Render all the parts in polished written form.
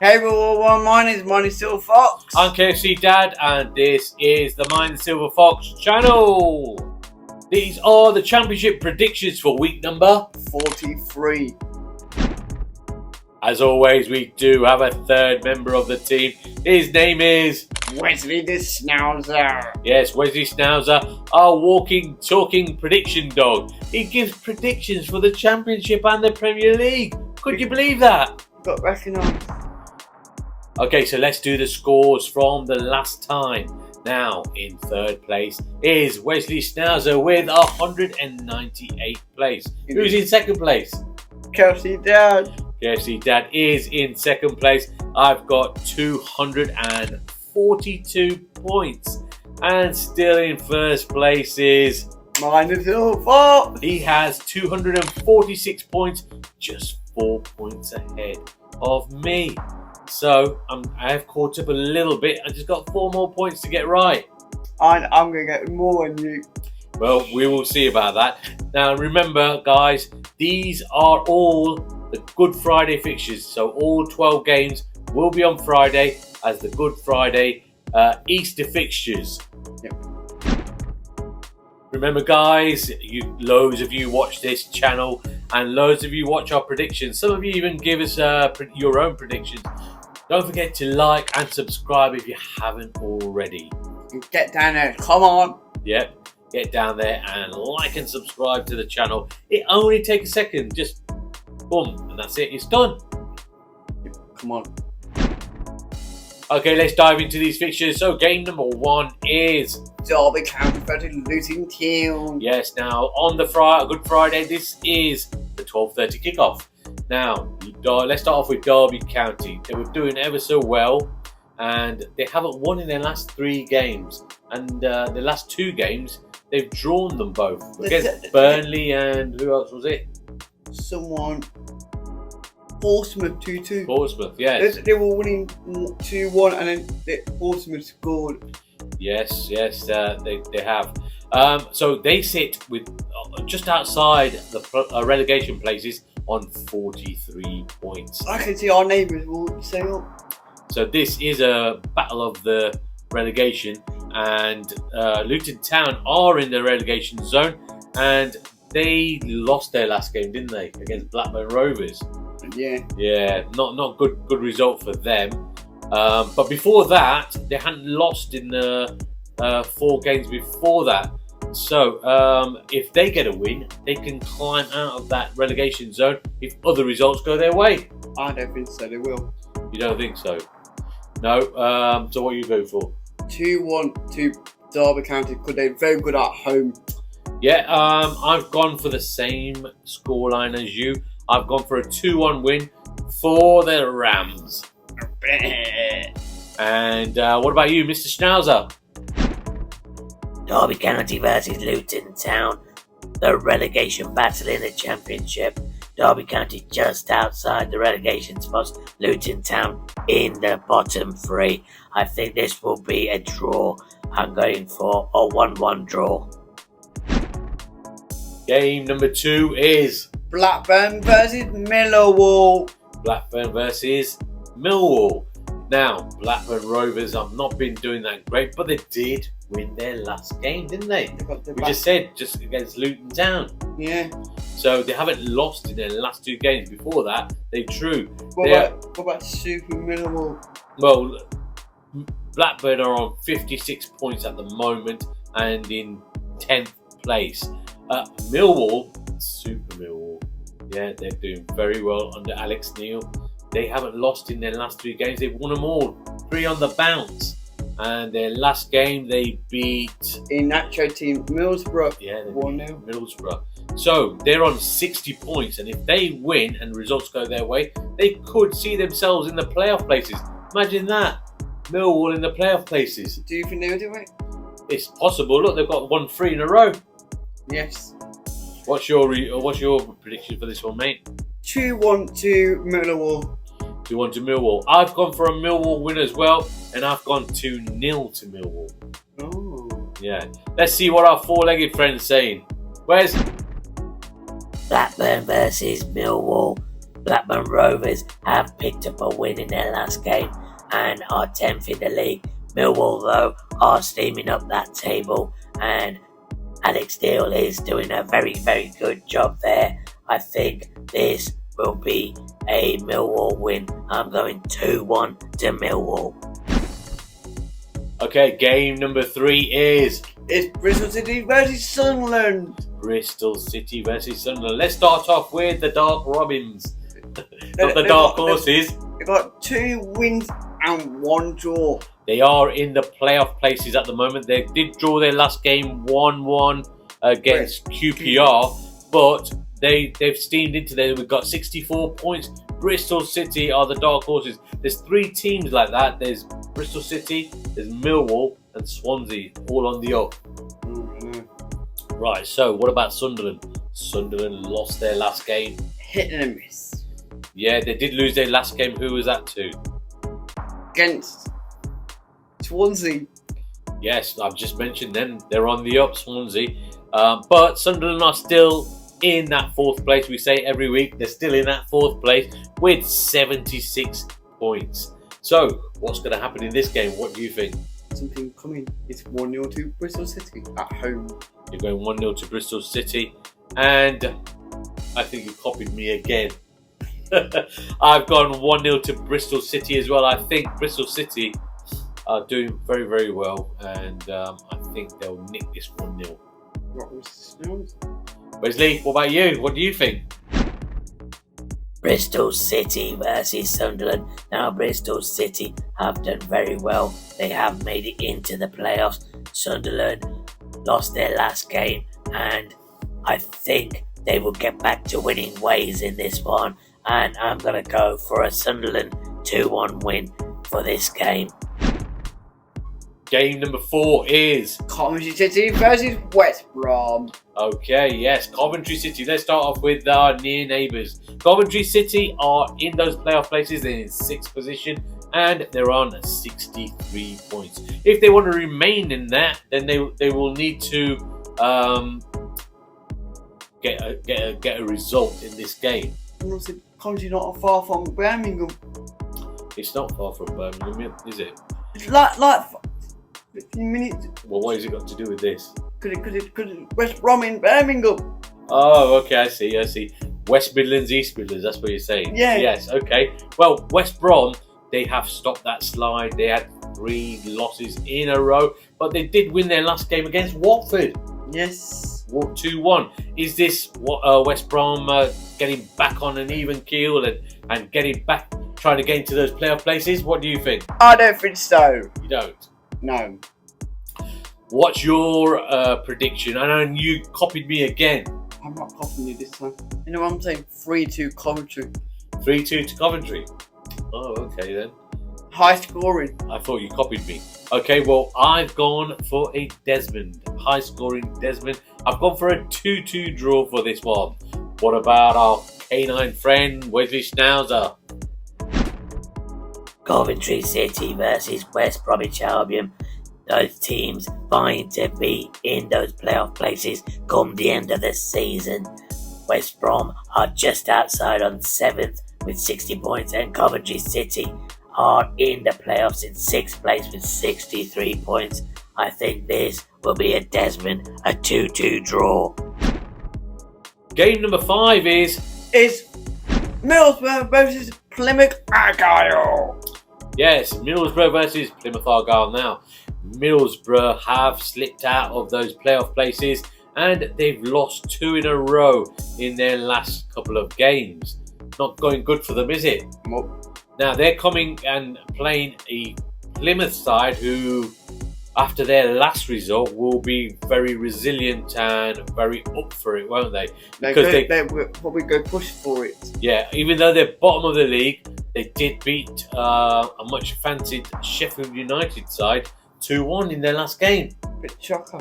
Hey everyone, my name is Silver Fox. I'm KFC Dad, and this is the Mayan Silver Fox channel. These are the championship predictions for week number 43. As always, we do have a third member of the team. His name is Wesley Schnauzer. Yes, Wesley Schnauzer, our walking, talking prediction dog. He gives predictions for the championship and the Premier League. Could you believe that? Got recognised. Okay, so let's do the scores from the last time. Now, in third place is Wesley Schnauzer with 198 place. Who's in second place? KFC Dad. KFC Dad is in second place. I've got 242 points. And still in first place is Mine is Silver Fox. he has 246 points, just 4 points ahead of me. So I have caught up a little bit. I just got 4 more points to get right. I'm going to get more than you. Well, we will see about that. Now, remember, guys, these are all the Good Friday fixtures. So all 12 games will be on Friday as the Good Friday Easter fixtures. Yep. Remember, guys, loads of you watch this channel and loads of you watch our predictions. Some of you even give us your own predictions. Don't forget to like and subscribe if you haven't already. Get down there, come on. Yep, get down there and like and subscribe to the channel. It only takes a second, just boom, and that's it, it's done. Come on. Okay, let's dive into these fixtures. So game number 1 is Derby County versus Luton Town. yes. Now on the Good Friday, this is the 12:30 kickoff. Now let's start off with Derby County. They were doing ever so well, and they haven't won in their last 3 games. And the last 2 games, they've drawn them both against Burnley and who else was it? Someone. Portsmouth 2-2. Portsmouth, yes. They were winning 2-1 and then Portsmouth scored. Yes, they have. So they sit with just outside the relegation places on 43 points. I can see our neighbours will stay up. So this is a battle of the relegation, and Luton Town are in the relegation zone, and they lost their last game, didn't they, against Blackburn Rovers? Yeah, not good result for them. But before that, they hadn't lost in the 4 games before that. So if they get a win, they can climb out of that relegation zone if other results go their way. I don't think so, they will. You don't think so? No. So what are you going for? 2-1 to Derby County because they're very good at home. Yeah, I've gone for the same scoreline as you. I've gone for a 2-1 win for the Rams. And what about you, Mr. Schnauzer? Derby County versus Luton Town. The relegation battle in the Championship. Derby County just outside the relegation spots. Luton Town in the bottom 3. I think this will be a draw. I'm going for a 1-1 draw. Game number 2 is Blackburn versus Millwall. Blackburn versus Millwall. Now, Blackburn Rovers have not been doing that great, but they did win their last game, didn't they? We just said, just against Luton Town. Yeah. So they haven't lost in their last 2 games. Before that, they drew. What about Super Millwall? Well, Blackburn are on 56 points at the moment and in 10th place. Millwall, Super Millwall, yeah, they're doing very well under Alex Neil. They haven't lost in their last 3 games. They've won them all, 3 on the bounce. And their last game, they beat in Nacho team Middlesbrough. Yeah, they 1-0. beat Middlesbrough. So they're on 60 points, and if they win and results go their way, they could see themselves in the playoff places. Imagine that, Millwall in the playoff places. Do you think they'll do it? It's possible. Look, they've got 1-3 in a row. Yes. What's your prediction for this one, mate? 2-1 to Millwall. 2-1 to Millwall. I've gone for a Millwall win as well, and I've gone 2-0 to Millwall. Oh. Yeah. Let's see what our 4-legged friend's saying. Where's Blackburn versus Millwall. Blackburn Rovers have picked up a win in their last game and are 10th in the league. Millwall, though, are steaming up that table, and Alex Deal is doing a very, very good job there. I think this will be a Millwall win. I'm going 2-1 to Millwall. Okay, game number 3 is It's Bristol City versus Sunderland. Bristol City versus Sunderland. Let's start off with the Dark Robins. Not the Dark Horses. They've got 2 wins and 1 draw. They are in the playoff places at the moment. They did draw their last game 1-1 against QPR, but they've steamed into there. We've got 64 points. Bristol City are the Dark Horses. There's 3 teams like that. There's Bristol City, there's Millwall, and Swansea, all on the up. Mm-hmm. Right, so what about Sunderland? Sunderland lost their last game. Hit and a miss. Yeah, they did lose their last game. Who was that to? Against Swansea. Yes, I've just mentioned them. They're on the up, Swansea. But Sunderland are still in that 4th place. We say every week they're still in that 4th place with 76 points. So, what's going to happen in this game? What do you think? Something coming. It's 1-0 to Bristol City at home. You're going 1-0 to Bristol City. And I think you copied me again. I've gone 1-0 to Bristol City as well. I think Bristol City are doing very, very well. And I think they'll nick this 1-0. Wesley, what about you? What do you think? Bristol City versus Sunderland. Now, Bristol City have done very well. They have made it into the playoffs. Sunderland lost their last game, and I think they will get back to winning ways in this one. And I'm going to go for a Sunderland 2-1 win for this game. Game number 4 is Coventry City versus West Brom. okay, yes, Coventry City. Let's start off with our near neighbours. Coventry City are in those playoff places. They're in 6th position and they're on 63 points. If they want to remain in that, then they will need to get a result in this game. Coventry not far from Birmingham. It's not far from Birmingham, is it? It's like 15 minutes. Well, what has it got to do with this? Could West Brom in Birmingham. Oh, okay, I see. West Midlands, East Midlands, that's what you're saying? Yeah. Yes, okay. Well, West Brom, they have stopped that slide. They had 3 losses in a row, but they did win their last game against Watford. Yes. 2-1. Is this West Brom getting back on an even keel and getting back, trying to get into those playoff places? What do you think? I don't think so. You don't? No. What's your prediction? I know you copied me again. I'm not copying you this time. You know what I'm saying? 3-2 Coventry. 3-2 to Coventry. Oh, okay then. High scoring. I thought you copied me. Okay, well, I've gone for a Desmond. High scoring Desmond. I've gone for a 2-2 draw for this one. What about our canine friend, Wesley Schnauzer? Coventry City versus West Bromwich Albion. Those teams vying to be in those playoff places come the end of the season. West Brom are just outside on 7th with 60 points, and Coventry City are in the playoffs in 6th place with 63 points. I think this will be a Desmond, a 2-2 draw. Game number 5 is Middlesbrough versus Plymouth Argyle. yes, Middlesbrough versus Plymouth Argyle. Now, Middlesbrough have slipped out of those playoff places and they've lost 2 in a row in their last couple of games. Not going good for them, is it? Nope. Now, they're coming and playing a Plymouth side who, after their last result, will be very resilient and very up for it, won't they? Because they will probably go push for it. Yeah, even though they're bottom of the league, they did beat a much fancied Sheffield United side 2-1 in their last game. Bit shocker.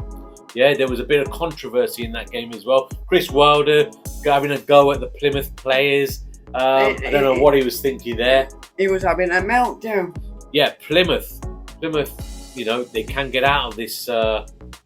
Yeah, there was a bit of controversy in that game as well. Chris Wilder having a go at the Plymouth players. I don't know what he was thinking there. He was having a meltdown. Yeah, Plymouth, you know, they can get out of this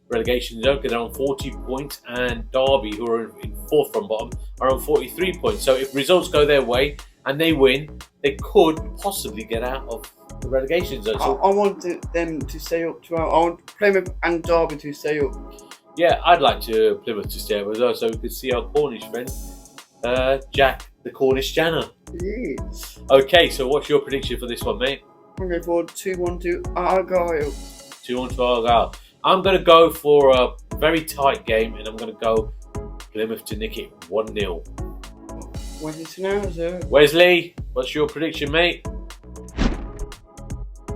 relegation zone because they're on 40 points, and Derby, who are in fourth from bottom, are on 43 points. So if results go their way and they win, they could possibly get out of the relegation zone. So I want them to stay up. I want Plymouth and Derby to stay up. yeah, I'd like to Plymouth to stay up as well, so we could see our Cornish friend, Jack, the Cornish Janner. Yes. Okay, so what's your prediction for this one, mate? I'm going for 2-1 to Argyle. 2-1 to Argyle. I'm going to go for a very tight game, and I'm going to go Plymouth to nick it 1-0. Wesley Schnauzer. Wesley, what's your prediction, mate?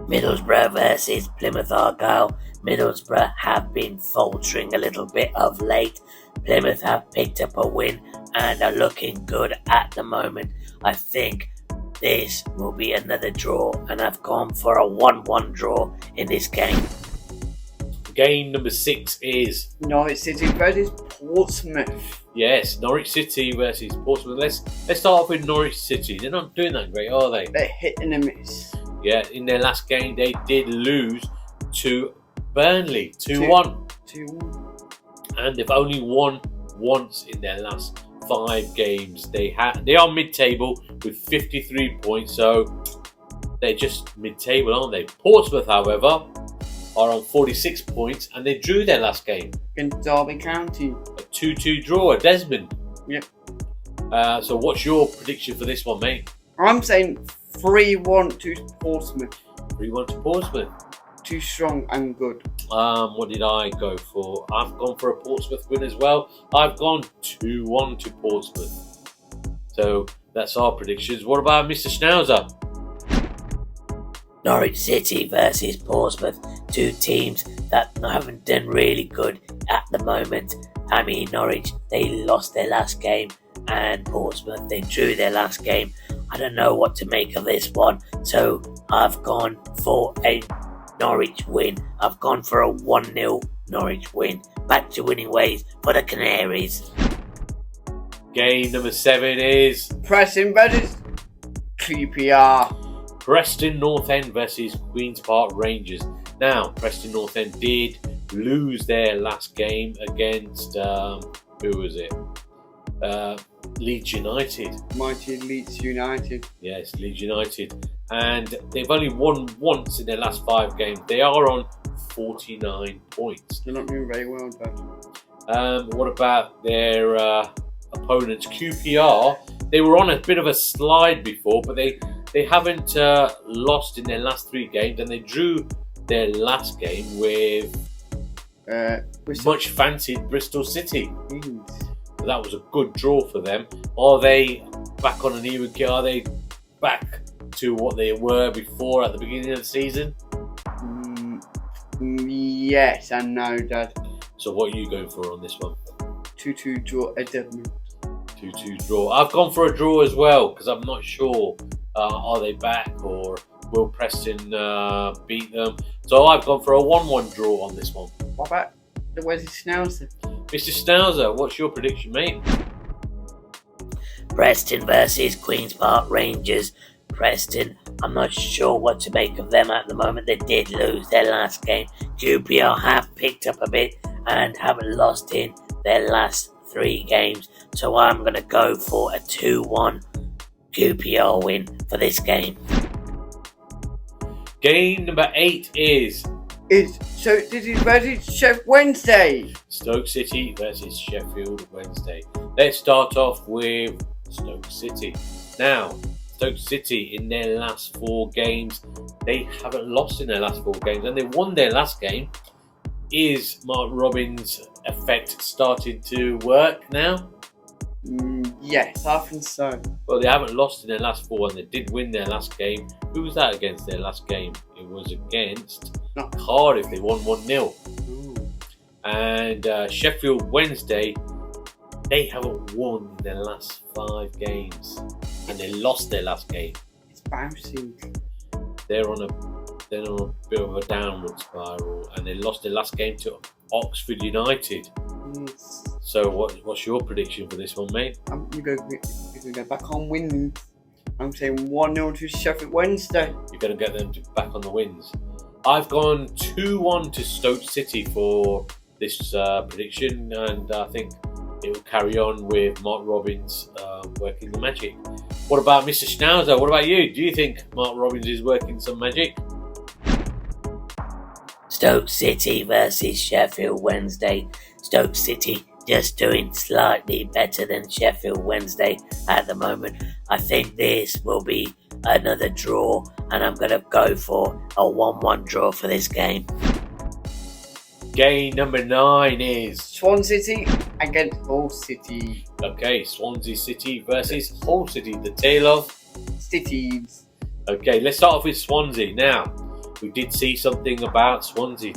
Middlesbrough versus Plymouth Argyle. Middlesbrough have been faltering a little bit of late. Plymouth have picked up a win and are looking good at the moment. I think this will be another draw, and I've gone for a 1-1 draw in this game. Game number 6 is... Norwich City versus Portsmouth. Yes, Norwich City versus Portsmouth. Let's start off with Norwich City. They're not doing that great, are they? They're hit and a miss. Yeah, in their last game, they did lose to Burnley 2-1. 2-1. And they've only won once in their last 5 games. They are mid-table with 53 points, so they're just mid-table, aren't they? Portsmouth, however, are on 46 points, and they drew their last game. Against Derby County. A 2-2 draw at Desmond. Yep. So what's your prediction for this one, mate? I'm saying 3-1 to Portsmouth. 3-1 to Portsmouth. Too strong and good. What did I go for? I've gone for a Portsmouth win as well. I've gone 2-1 to Portsmouth. So that's our predictions. What about Mr. Schnauzer? Norwich City versus Portsmouth, two teams that haven't done really good at the moment. I mean, Norwich, they lost their last game, and Portsmouth, they drew their last game. I don't know what to make of this one, so I've gone for a Norwich win. I've gone for a 1-0 Norwich win. Back to winning ways for the Canaries. Game number 7 is Preston versus QPR. Preston North End versus Queen's Park Rangers. Now, Preston North End did lose their last game against, who was it? Leeds United. Mighty Leeds United. Yes, Leeds United. And they've only won once in their last 5 games. They are on 49 points. They're not doing very well, Dad. What about their opponents, QPR? They were on a bit of a slide before, but they haven't lost in their last 3 games, and they drew their last game with much fancied Bristol City. So that was a good draw for them. Are they back on an even keel? Are they back to what they were before at the beginning of the season? Yes and no, Dad. So what are you going for on this one? 2-2 draw at Desmond. 2-2 draw. I've gone for a draw as well because I'm not sure. Are they back, or will Preston beat them? So I've gone for a 1-1 draw on this one. What about the Wesley Schnauzer? Mr. Schnauzer, what's your prediction, mate? Preston versus Queen's Park Rangers. Preston, I'm not sure what to make of them at the moment. They did lose their last game. QPR have picked up a bit and haven't lost in their last 3 games. So I'm going to go for a 2-1 QPR win for this game. Game number 8 is This is versus Sheffield Wednesday. Stoke City versus Sheffield Wednesday. Let's start off with Stoke City. Now, Stoke City in their last 4 games, they haven't lost in their last 4 games, and they won their last game. Is Mark Robins' effect starting to work now? Yes, I think so. Well, they haven't lost in their last 4, and they did win their last game. Who was that against their last game? It was against Cardiff. They won 1-0. And Sheffield Wednesday, they haven't won in their last 5 games, and they lost their last game. It's bouncing. They're on a bit of a downward spiral, and they lost their last game to Oxford United. Yes. So what's your prediction for this one, mate? You go back on winning. I'm saying 1-0 to Sheffield Wednesday. You're going to get them back on the wins. I've gone 2-1 to Stoke City for this prediction, and I think it will carry on with Mark Robins working the magic. What about Mr. Schnauzer? What about you? Do you think Mark Robins is working some magic? Stoke City versus Sheffield Wednesday. Stoke City just doing slightly better than Sheffield Wednesday at the moment. I think this will be another draw, and I'm going to go for a 1-1 draw for this game. Game number 9 is Swansea City against Hull City. Okay, Swansea City versus Hull City, the tale of Cities. Okay, let's start off with Swansea. Now, we did see something about Swansea.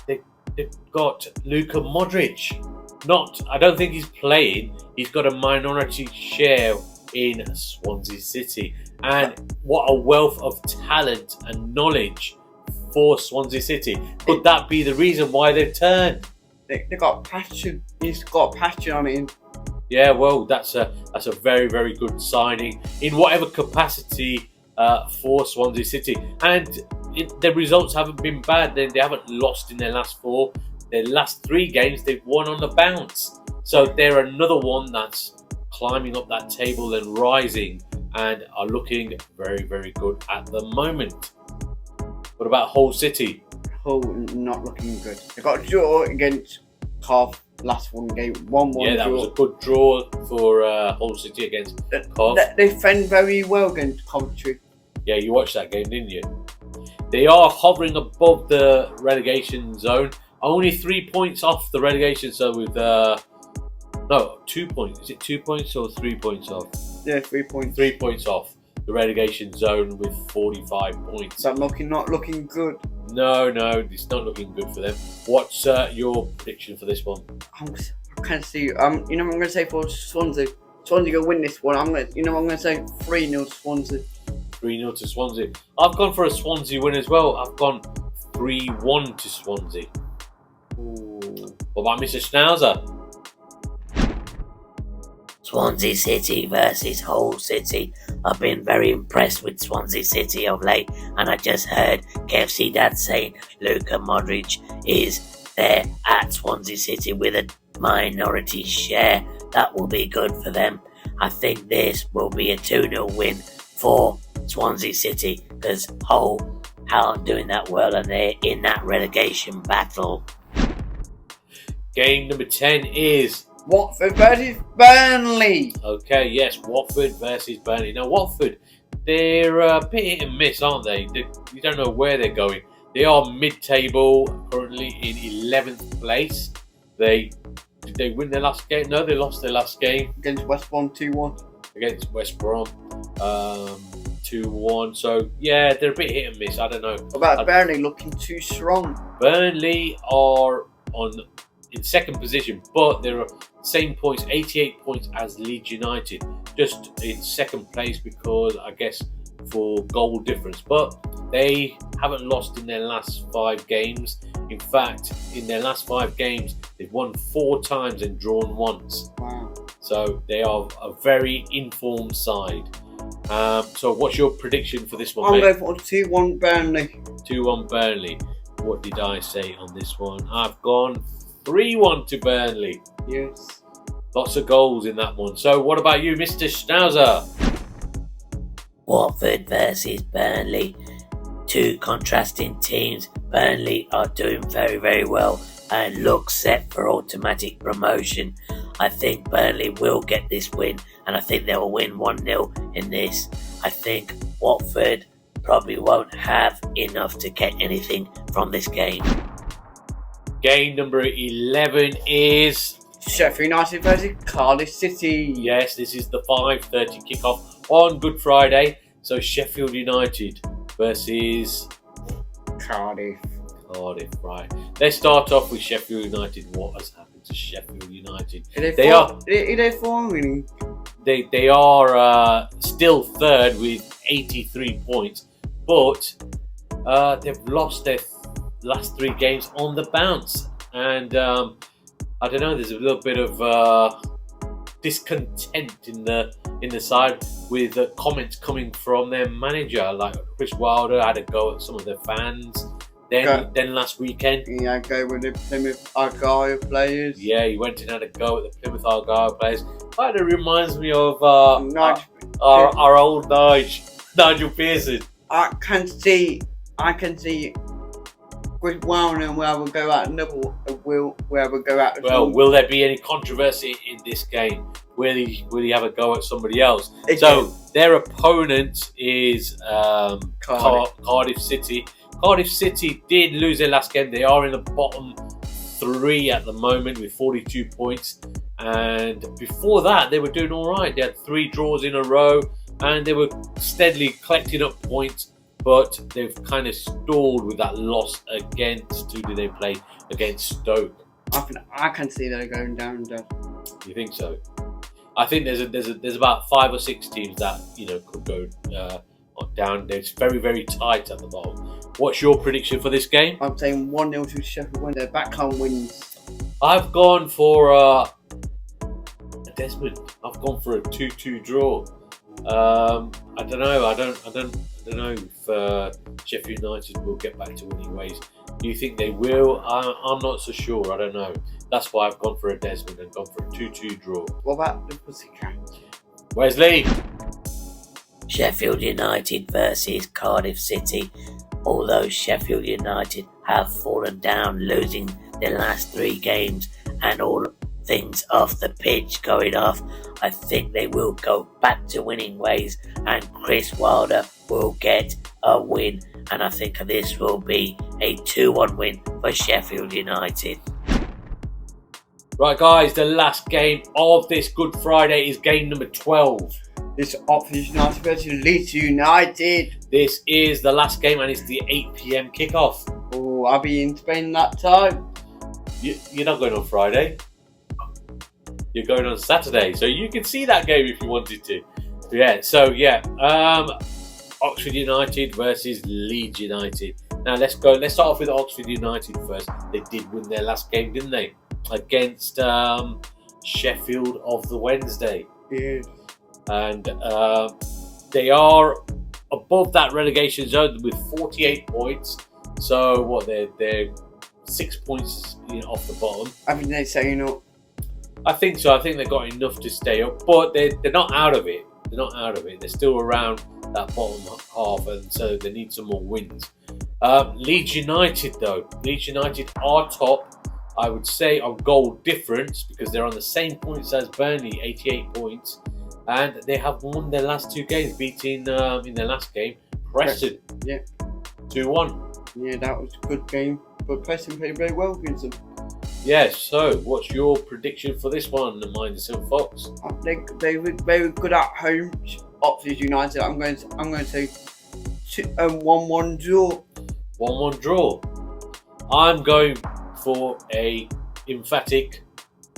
They've got Luka Modric. I don't think he's playing. He's got a minority share in Swansea City. And what a wealth of talent and knowledge for Swansea City. Could that be the reason why they've turned? They got passion. He's got passion on him. Yeah, well, that's a very, very good signing in whatever capacity for Swansea City. And the results haven't been bad. They haven't lost in their last 4. Their last 3 games, they've won on the bounce. So they're another one that's climbing up that table and rising, and are looking very, very good at the moment. What about Hull City? Hull not looking good. They got a draw against Cardiff last one game. 1-1 Yeah, that draw. was a good draw for Hull City against Cardiff. They defend very well against Coventry. Yeah, you watched that game, didn't you? They are hovering above the relegation zone. Only 3 points off the relegation zone with 2 points. Is it 2 points or 3 points off? Yeah, 3 points. 3 points off the relegation zone with 45 points. That's not looking good. No, it's not looking good for them. What's your prediction for this one? I can't see. You know what I'm going to say for Swansea. Swansea going to win this one. I'm going to say 3-0 to Swansea. 3-0 to Swansea. I've gone for a Swansea win as well. I've gone 3-1 to Swansea. Ooh. What about Mr. Schnauzer? Swansea City versus Hull City. I've been very impressed with Swansea City of late, and I just heard KFC Dad saying Luka Modric is there at Swansea City with a minority share. That will be good for them. I think this will be a 2-0 win for Swansea City, because Hull aren't doing that well and they're in that relegation battle. Game number 10 is Watford versus Burnley. Okay, yes, Watford versus Burnley. Now, Watford, they're a bit hit and miss, aren't they? You don't know where they're going. They are mid-table, currently in 11th place. Did they win their last game? No, they lost their last game. Against West Brom 2-1. Against West Brom, 2-1. So, yeah, they're a bit hit and miss. I don't know. What about Burnley looking too strong? Burnley are in second position, but they're same points, 88 points as Leeds United, just in second place because I guess for goal difference. But they haven't lost in their last 5 games. In fact, in their last 5 games, they've won 4 times and drawn once. Wow. So they are a very informed side. So what's your prediction for this one, I'm mate? going for 2-1 Burnley. 2-1 Burnley. What did I say on this one? I've gone 3-1 to Burnley. Yes. Lots of goals in that one. So what about you, Mr. Schnauzer? Watford versus Burnley. 2 contrasting teams. Burnley are doing very, very well and look set for automatic promotion. I think Burnley will get this win, and I think they will win 1-0 in this. I think Watford probably won't have enough to get anything from this game. Game number 11 is... Sheffield United versus Cardiff City. Yes, this is the 5:30 kickoff on Good Friday. So Sheffield United versus Cardiff. Cardiff, right. Let's start off with Sheffield United. What has happened to Sheffield United? Are they forming? They are still third with 83 points, but they've lost their last 3 games on the bounce, and I don't know. There's a little bit of discontent in the side with comments coming from their manager. Like Chris Wilder had a go at some of their fans. Then last weekend, Yeah, go with the Plymouth Argyle players. yeah, he went and had a go at the Plymouth Argyle players. Kind of reminds me of our old Nigel Pearson. I can see Chris Wilder will go out will go out. Well, will there be any controversy in this game? Will he have a go at somebody else? Again. So their opponent is Cardiff. City. Cardiff City did lose their last game. They are in the bottom 3 at the moment with 42 points. And before that, they were doing all right. They had 3 draws in a row, and they were steadily collecting up points. But they've kind of stalled with that loss against, who did they play? Against Stoke. I can see them going down. You think so? I think there's about 5 or 6 teams that could go down. It's very, very tight at the bottom. What's your prediction for this game? I'm saying 1-0 to Sheffield when their back home wins. I've gone for Desmond. I've gone for a 2-2 draw. I don't know. I don't know if Sheffield United will get back to winning ways. Do you think they will? I'm not so sure. I don't know. That's why I've gone for a Desmond and gone for a 2-2 draw. What about the Pussycats? Wesley? Sheffield United versus Cardiff City. Although Sheffield United have fallen down, losing their last 3 games and all things off the pitch going off, I think they will go back to winning ways and Chris Wilder will get a win, and I think this will be a 2-1 win for Sheffield United. Right guys, the last game of this Good Friday is game number 12. This Oxford United versus Leeds United. This is the last game and it's the 8 PM kickoff. Oh, I'll be in Spain that time. You're not going on Friday. You're going on Saturday, so you can see that game if you wanted to. Oxford United versus Leeds United. Now let's start off with Oxford United first. They did win their last game, didn't they? Against Sheffield of the Wednesday. Yeah. And they are above that relegation zone with 48 points. So what? They're 6 points off the bottom. I think they say I think so. I think they've got enough to stay up, but they're not out of it. They're not out of it. They're still around that bottom half, and so they need some more wins. Leeds United, though. Leeds United are top, I would say, on goal difference because they're on the same points as Burnley, 88 points, and they have won their last 2 games, beating in their last game Preston. Yeah. 2-1. Yeah, that was a good game, but Preston played very well against them. Yes. So, what's your prediction for this one, the Mind the Silver Fox? I think they were very good at home. Oxford United. I'm going to say 1-1 draw. 1-1 draw. I'm going for a emphatic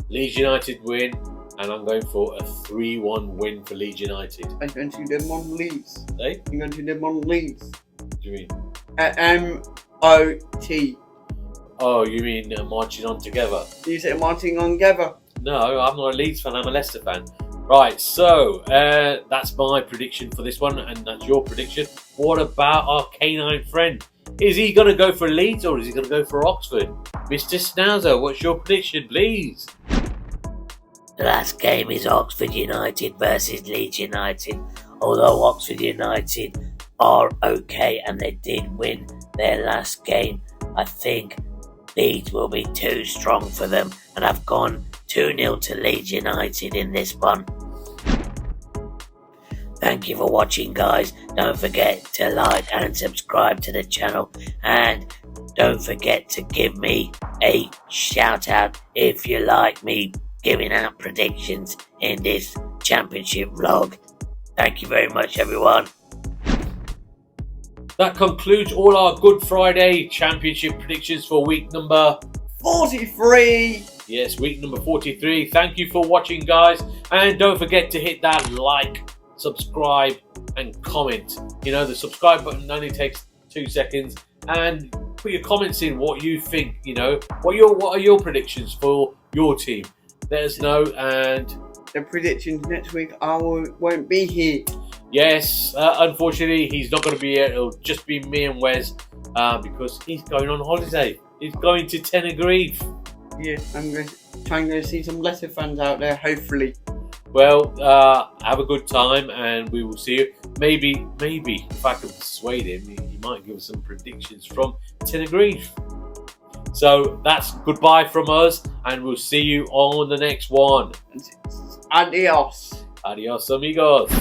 Leeds United win, and I'm going for a 3-1 win for Leeds United. I'm going to them on Leeds. Hey? I'm going to them on Leeds. What do you mean? M-O-T. Oh, you mean marching on together? You say marching on together? No, I'm not a Leeds fan, I'm a Leicester fan. Right, so that's my prediction for this one, and that's your prediction. What about our canine friend? Is he going to go for Leeds or is he going to go for Oxford? Mr. Schnauzer, what's your prediction, please? The last game is Oxford United versus Leeds United. Although Oxford United are okay and they did win their last game, I think Leeds will be too strong for them, and I've gone 2-0 to Leeds United in this one. Thank you for watching, guys. Don't forget to like and subscribe to the channel, and don't forget to give me a shout out if you like me giving out predictions in this championship vlog. Thank you very much, everyone. That concludes all our Good Friday Championship predictions for week number 43. Yes, week number 43. Thank you for watching, guys, and don't forget to hit that like, subscribe and comment. The subscribe button only takes 2 seconds, and put your comments in what you think. What are your predictions for your team? Let us know. And the predictions next week, I won't be here. Yes, unfortunately he's not going to be here. It'll just be me and Wes because he's going on holiday. He's going to Tenerife. Yeah, I'm going to try and go see some Leicester fans out there, hopefully. Well, have a good time, and we will see you. Maybe, if I can persuade him, he might give us some predictions from Tenerife. So that's goodbye from us, and we'll see you on the next one. Adios. Adios, amigos.